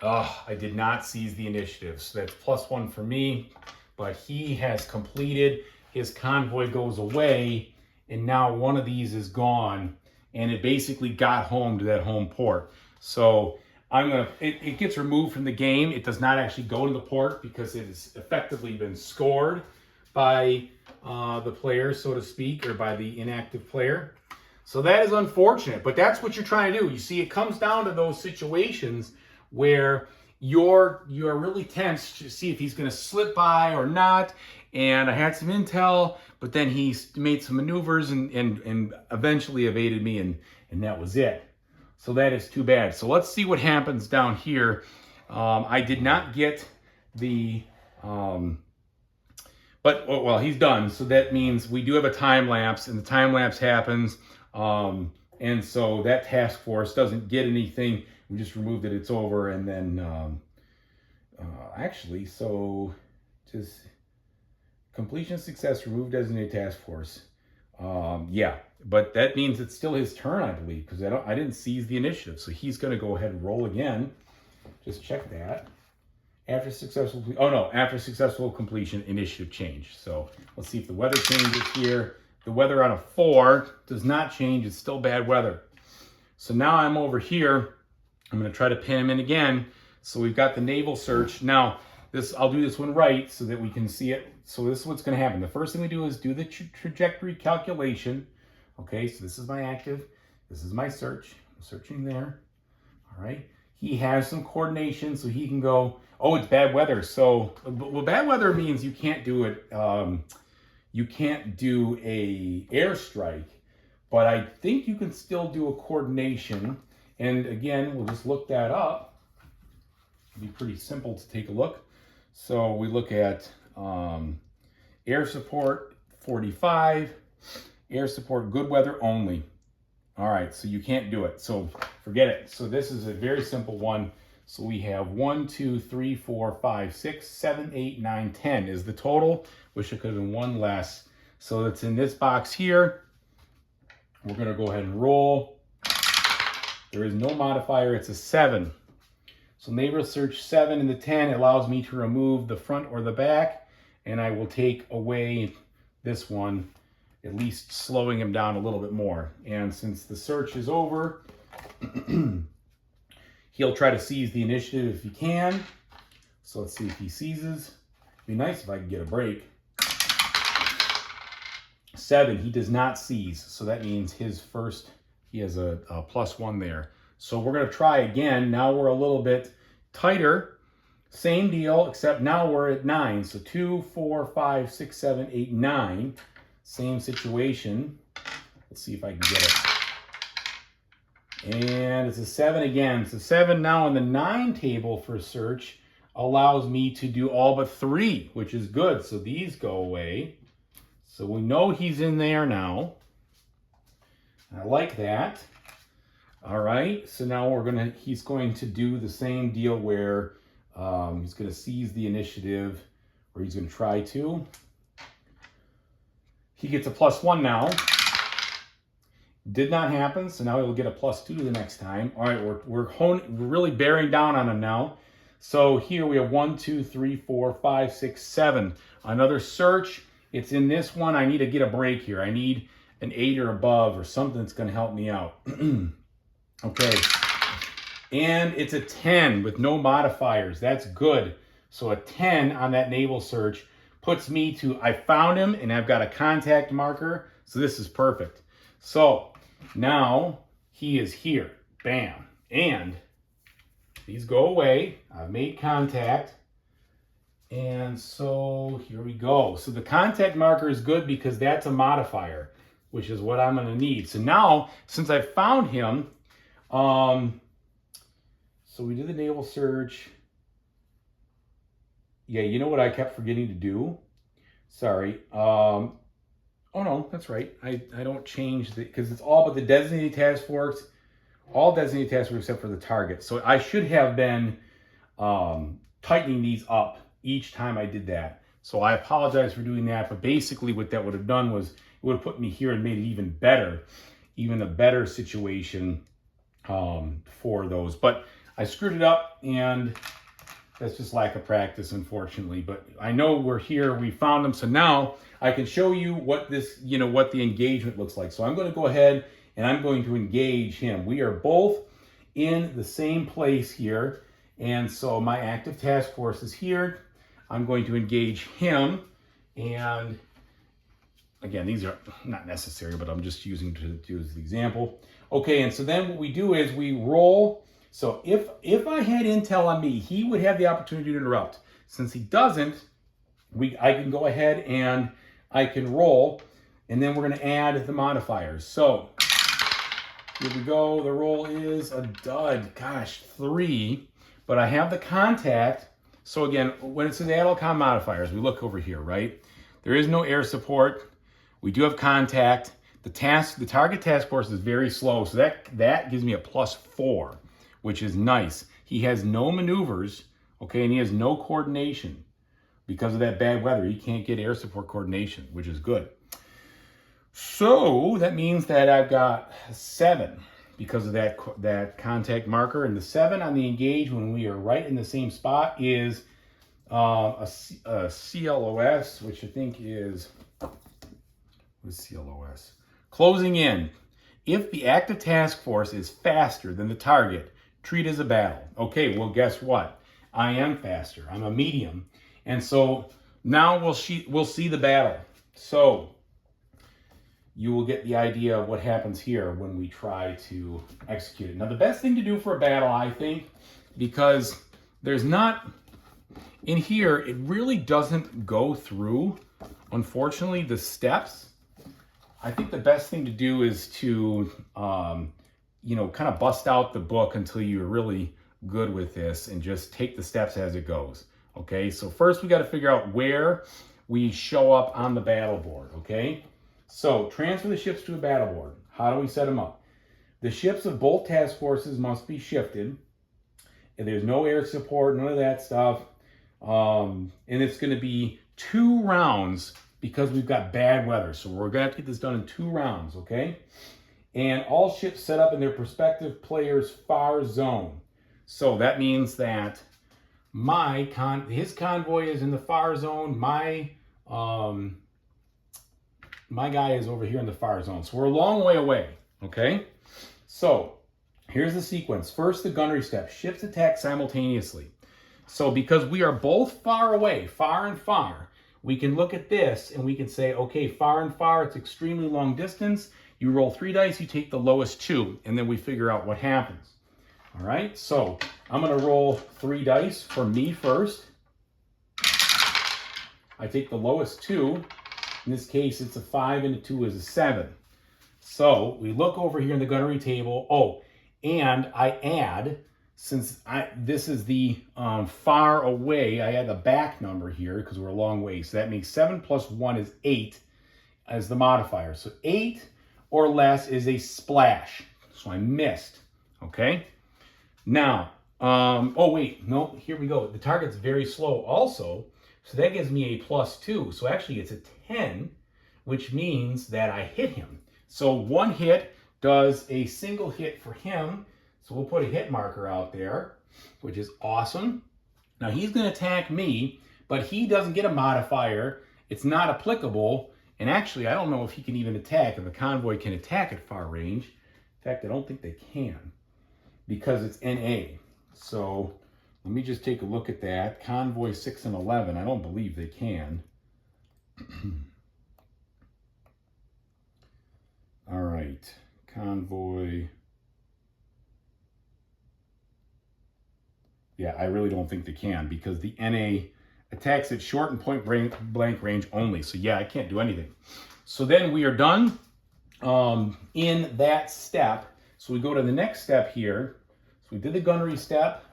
Oh, I did not seize the initiative, so that's +1 for me, but he has completed. His convoy goes away, and now one of these is gone, and it basically got home to that home port. So it gets removed from the game. It does not actually go to the port because it has effectively been scored by the player, so to speak, or by the inactive player. So that is unfortunate, but that's what you're trying to do. You see, it comes down to those situations where you're really tense to see if he's going to slip by or not. And I had some intel, but then he made some maneuvers and eventually evaded me, and that was it. So that is too bad. So let's see what happens down here. I did not get the, well, he's done. So that means we do have a time lapse, and the time lapse happens. And so that task force doesn't get anything. We just removed it. It's over. And then actually, so just completion success, remove designated task force. Yeah, but that means it's still his turn, I believe, because I didn't seize the initiative. So he's going to go ahead and roll again. Just check that. After successful completion, initiative change. So let's see if the weather changes here. The weather on a 4 does not change. It's still bad weather. So now I'm over here. I'm going to try to pin him in again. So we've got the naval search. Now, I'll do this one right so that we can see it. So this is what's going to happen. The first thing we do is do the trajectory calculation. Okay, so this is my active. This is my search. I'm searching there. All right. He has some coordination, so he can go, oh, it's bad weather. So, well, bad weather means you can't do it. You can't do a airstrike, but I think you can still do a coordination. And again, we'll just look that up. It'll be pretty simple to take a look. So we look at air support 45, air support good weather only. All right, so you can't do it. So forget it. So this is a very simple one. So we have 1, 2, 3, 4, 5, 6, 7, 8, 9, 10 is the total. Wish it could have been one less. So it's in this box here. We're going to go ahead and roll. There is no modifier. It's a 7. So naval search 7 and the 10 allows me to remove the front or the back, and I will take away this one, at least slowing him down a little bit more. And since the search is over, he'll try to seize the initiative if he can. So let's see if he seizes. It'd be nice if I could get a break. 7, he does not seize. So that means he has a +1 there. So we're going to try again. Now we're a little bit tighter. Same deal, except now we're at 9. So 2, 4, 5, 6, 7, 8, 9. Same situation. Let's see if I can get it. And it's a 7 again. So 7 now in the 9 table for search allows me to do all but 3, which is good. So these go away. So we know he's in there now. I like that. All right, so now he's going to do the same deal where he's going to seize the initiative, or he's going to try to. He gets a +1 now. Did not happen, so now he'll get a +2 the next time. All right, we're really bearing down on him now. So here we have 1, 2, 3, 4, 5, 6, 7. Another search. It's in this one. I need to get a break here. I need an 8 or above or something that's going to help me out. Okay, and it's a 10 with no modifiers. That's good. So a 10 on that naval search puts me to, I found him and I've got a contact marker. So this is perfect. So now he is here. Bam. And these go away. I've made contact. And so here we go. So the contact marker is good because that's a modifier, which is what I'm going to need. So now, since I found him, so we did the naval search. Yeah, you know what I kept forgetting to do? Sorry. Oh no, that's right. I don't change the, because it's all but the designated task force, all designated task force except for the target. So I should have been tightening these up each time I did that. So I apologize for doing that, but basically what that would have done was it would have put me here and made it even better, even a better situation for those. But I screwed it up, and that's just lack of practice, unfortunately. But I know we're here, we found them, so now I can show you what this, what the engagement looks like. So I'm going to go ahead and I'm going to engage him. We are both in the same place here, and so my active task force is here. I'm going to engage him, and again, these are not necessary, but I'm just using to use the example. Okay, and so then what we do is we roll. So if I had intel on me, he would have the opportunity to interrupt. Since he doesn't, I can go ahead and I can roll, and then we're going to add the modifiers. So here we go. The roll is a dud. Gosh, 3. But I have the contact. So again, when it says add all com modifiers, we look over here, right? There is no air support. We do have contact. The target task force is very slow, so that gives me a +4, which is nice. He has no maneuvers, okay, and he has no coordination. Because of that bad weather, he can't get air support coordination, which is good. So that means that I've got 7 because of that contact marker. And the 7 on the engage when we are right in the same spot is a CLOS, which I think is, what is CLOS? Closing in. If the active task force is faster than the target, treat as a battle. Okay, well, guess what? I am faster. I'm a medium. And so now we'll see the battle. So you will get the idea of what happens here when we try to execute it. Now, the best thing to do for a battle, I think, because there's not, in here, it really doesn't go through, unfortunately, the steps. I think the best thing to do is to, kind of bust out the book until you're really good with this and just take the steps as it goes. Okay, so first we got to figure out where we show up on the battle board, okay? So transfer the ships to a battle board. How do we set them up? The ships of both task forces must be shifted. And there's no air support, none of that stuff. And it's going to be 2 rounds because we've got bad weather. So we're going to have to get this done in 2 rounds, okay? And all ships set up in their prospective player's far zone. So that means that his convoy is in the far zone. My guy is over here in the far zone. So we're a long way away, okay? So here's the sequence. First, the gunnery step. Ships attack simultaneously. So because we are both far away, far and far, we can look at this and we can say, okay, far and far, it's extremely long distance. You roll 3 dice, you take the lowest 2, and then we figure out what happens. All right, so I'm going to roll 3 dice for me first. I take the lowest 2. In this case, it's a 5 and a 2 is a 7. So we look over here in the gunnery table. Oh, and I add, since this is the far away, I add the back number here because we're a long way. So that makes 7 plus 1 is 8 as the modifier. So 8 or less is a splash. So I missed, okay? Now, oh wait, no, here we go. The target's very slow also. So that gives me a +2. So actually it's a 10, which means that I hit him. So 1 hit does a single hit for him. So we'll put a hit marker out there, which is awesome. Now he's going to attack me, but he doesn't get a modifier. It's not applicable. And actually, I don't know if he can even attack, if a convoy can attack at far range. In fact, I don't think they can because it's NA. So let me just take a look at that. Convoy 6 and 11, I don't believe they can. All right, convoy. Yeah, I really don't think they can because the NA attacks at short and point blank range only. So yeah, I can't do anything. So then we are done in that step. So we go to the next step here. So we did the gunnery step.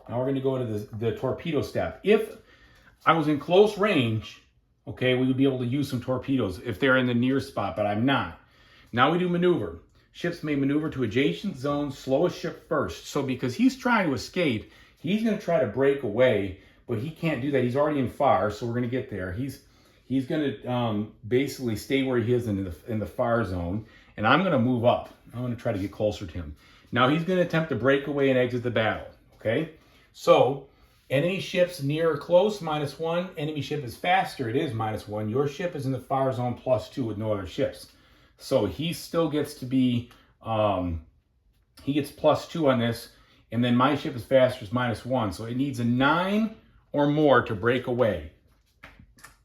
Now we're going to go to the torpedo step. If I was in close range, okay, we would be able to use some torpedoes if they're in the near spot, but I'm not. Now we do maneuver. Ships may maneuver to adjacent zones, slowest ship first. So because he's trying to escape, he's going to try to break away, but he can't do that. He's already in far, so we're going to get there. He's going to basically stay where he is in the far zone, and I'm going to move up. I'm going to try to get closer to him. Now he's going to attempt to break away and exit the battle, okay? So enemy ships near or close, -1. Enemy ship is faster, it is -1. Your ship is in the far zone +2 with no other ships. So he still gets to be, he gets +2 on this, and then my ship is faster is -1. So it needs a 9 or more to break away.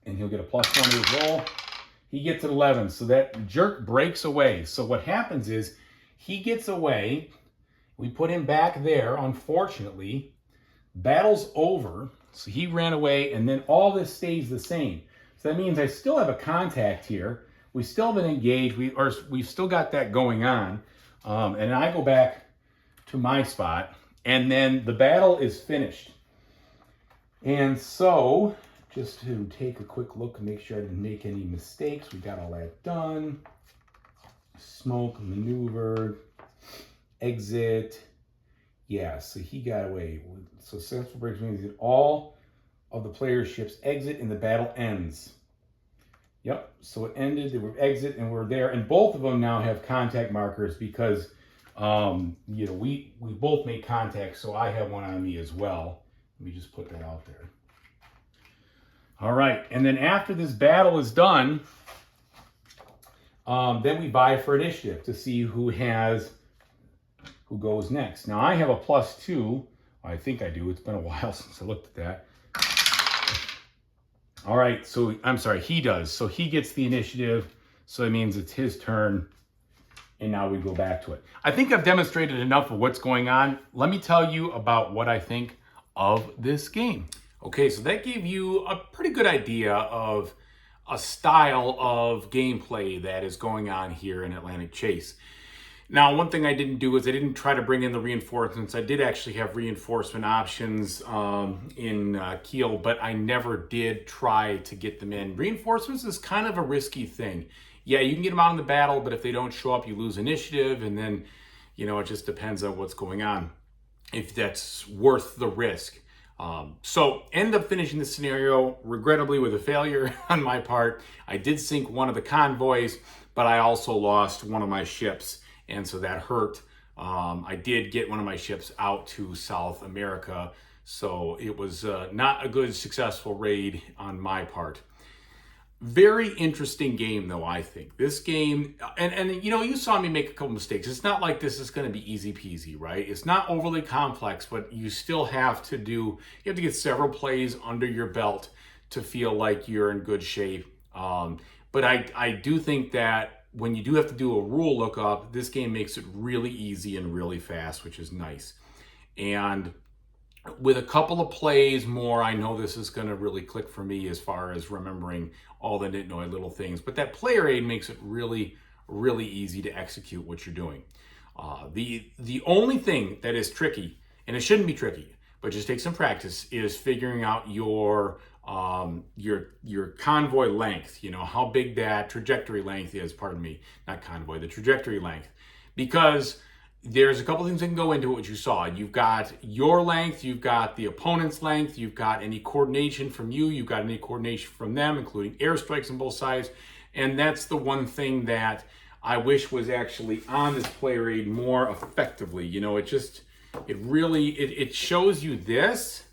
And he'll get a +1 to his roll. He gets an 11, so that jerk breaks away. So what happens is, he gets away, we put him back there, unfortunately, battle's over, so he ran away, and then all this stays the same. So that means I still have a contact here. We still have been engaged. We've still got that going on. And I go back to my spot, and then the battle is finished. And so, just to take a quick look and make sure I didn't make any mistakes, we got all that done. Smoke, maneuvered, exit. Yeah, so he got away. So successful breaks means that all of the players' ships exit and the battle ends. Yep, so it ended, they were exit, and we're there. And both of them now have contact markers because, you know, we both made contact, so I have one on me as well. Let me just put that out there. All right, and then after this battle is done, then we vie for initiative to see who goes next. Now I have a +2. I think I do. It's been a while since I looked at that. All right, so I'm sorry, he does. So he gets the initiative. So it means it's his turn. And now we go back to it. I think I've demonstrated enough of what's going on. Let me tell you about what I think of this game. Okay, so that gave you a pretty good idea of a style of gameplay that is going on here in Atlantic Chase. Now, one thing I didn't do is I didn't try to bring in the reinforcements. I did actually have reinforcement options in Kiel, but I never did try to get them in. Reinforcements is kind of a risky thing. Yeah, you can get them out in the battle, but if they don't show up, you lose initiative, and then, you know, it just depends on what's going on, if that's worth the risk. So end up finishing the scenario, regrettably, with a failure on my part. I did sink one of the convoys, but I also lost one of my ships. And so that hurt. I did get one of my ships out to South America. So it was not a good, successful raid on my part. Very interesting game, though, I think. This game, and you know, you saw me make a couple mistakes. It's not like this is going to be easy peasy, right? It's not overly complex, but you still have to get several plays under your belt to feel like you're in good shape. But I do think that when you do have to do a rule lookup, this game makes it really easy and really fast, which is nice. And with a couple of plays more, I know this is going to really click for me as far as remembering all the nitnoy little things. But that player aid makes it really, really easy to execute what you're doing. The only thing that is tricky, and it shouldn't be tricky, but just take some practice, is figuring out your convoy length, you know, how big that trajectory length is, pardon me, not convoy, the trajectory length. Because there's a couple things that can go into what you saw. You've got your length, you've got the opponent's length, you've got any coordination from you, you've got any coordination from them, including airstrikes on both sides. And that's the one thing that I wish was actually on this player aid more effectively. You know, it shows you this,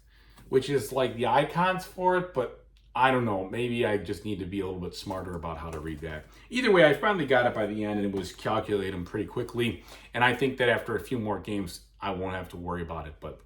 which is like the icons for it, but I don't know, maybe I just need to be a little bit smarter about how to read that. Either way, I finally got it by the end, and it was calculating pretty quickly, and I think that after a few more games, I won't have to worry about it. But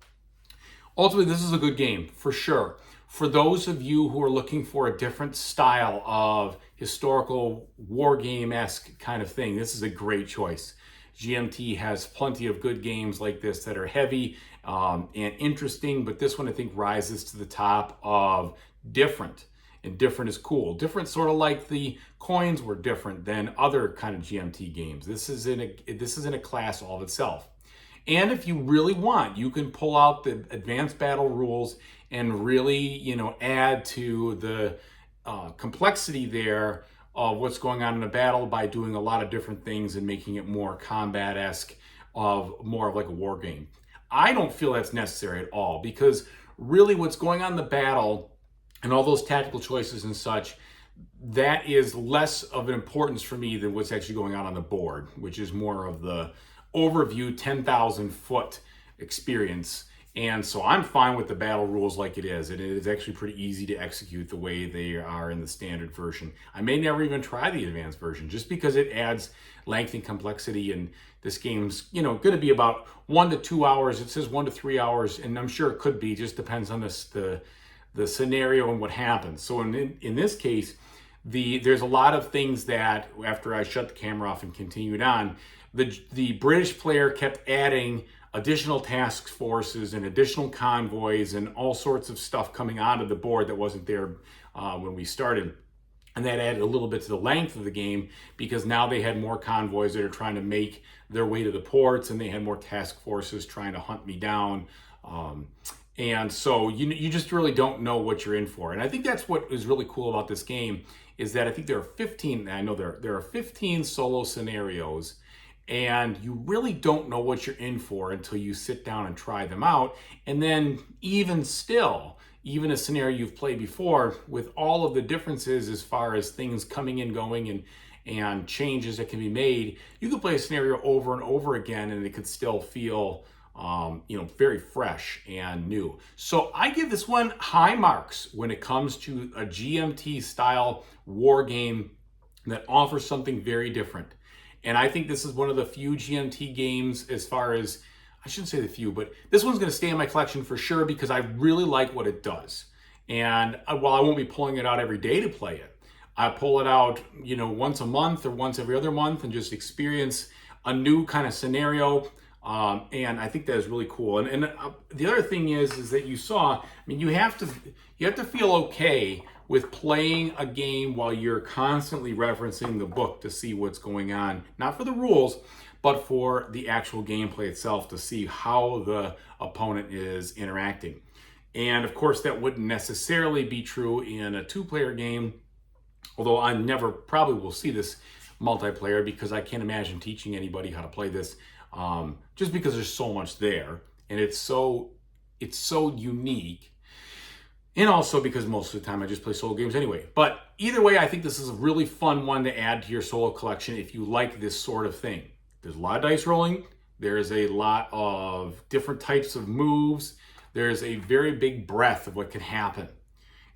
ultimately, this is a good game, for sure. For those of you who are looking for a different style of historical war game-esque kind of thing, this is a great choice. GMT has plenty of good games like this that are heavy and interesting, but this one I think rises to the top of different. And different is cool. Different, sort of like the coins were different than other kind of GMT games. This is in a class all of itself. And if you really want, you can pull out the advanced battle rules and really, add to the complexity there of what's going on in a battle by doing a lot of different things and making it more combat-esque, more of like a war game. I don't feel that's necessary at all, because really what's going on in the battle and all those tactical choices and such, that is less of an importance for me than what's actually going on the board, which is more of the overview 10,000 foot experience. And so I'm fine with the battle rules like it is. And it is actually pretty easy to execute the way they are in the standard version. I may never even try the advanced version, just because it adds length and complexity. And this game's, going to be about 1 to 2 hours. It says 1 to 3 hours, and I'm sure it could be, just depends on the scenario and what happens. So in this case, there's a lot of things that, after I shut the camera off and continued on, the British player kept adding additional task forces and additional convoys and all sorts of stuff coming onto the board that wasn't there when we started. And that added a little bit to the length of the game, because now they had more convoys that are trying to make their way to the ports, and they had more task forces trying to hunt me down. And so you just really don't know what you're in for. And I think that's what is really cool about this game, is that I think there are 15, I know there are 15 solo scenarios, and you really don't know what you're in for until you sit down and try them out. And then even a scenario you've played before, with all of the differences as far as things coming and going and changes that can be made, you can play a scenario over and over again and it could still feel very fresh and new. So I give this one high marks when it comes to a GMT style war game that offers something very different. And I think this is one of the few GMT games, as far as, I shouldn't say the few, but this one's going to stay in my collection for sure, because I really like what it does. And while I won't be pulling it out every day to play it, I pull it out, once a month or once every other month and just experience a new kind of scenario. And I think that is really cool. And the other thing is that you have to feel okay with playing a game while you're constantly referencing the book to see what's going on, not for the rules, but for the actual gameplay itself, to see how the opponent is interacting. And of course, that wouldn't necessarily be true in a 2-player game, although I never probably will see this multiplayer, because I can't imagine teaching anybody how to play this, just because there's so much there, and it's so unique. And also because most of the time I just play solo games anyway. But either way, I think this is a really fun one to add to your solo collection if you like this sort of thing. There's a lot of dice rolling. There's a lot of different types of moves. There's a very big breadth of what can happen.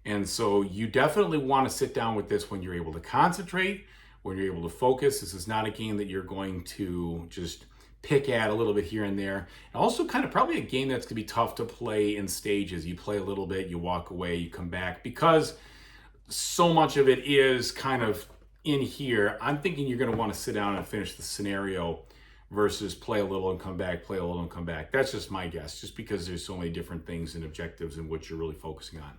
And so you definitely want to sit down with this when you're able to concentrate, when you're able to focus. This is not a game that you're going to just pick at a little bit here and there. And also kind of probably a game that's gonna be tough to play in stages. You play a little bit, you walk away, you come back, because so much of it is kind of in here. I'm thinking you're gonna wanna sit down and finish the scenario versus play a little and come back, play a little and come back. That's just my guess, just because there's so many different things and objectives in which you're really focusing on.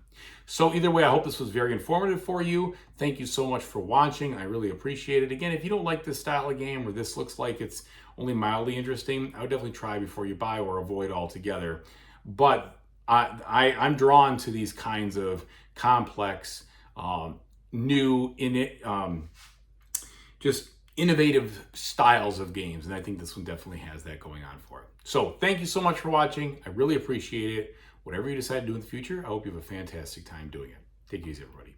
So either way, I hope this was very informative for you. Thank you so much for watching. I really appreciate it. Again, if you don't like this style of game, or this looks like it's only mildly interesting, I would definitely try before you buy, or avoid altogether. But I'm drawn to these kinds of complex, new, just innovative styles of games, and I think this one definitely has that going on for it. So thank you so much for watching. I really appreciate it. Whatever you decide to do in the future, I hope you have a fantastic time doing it. Take it easy, everybody.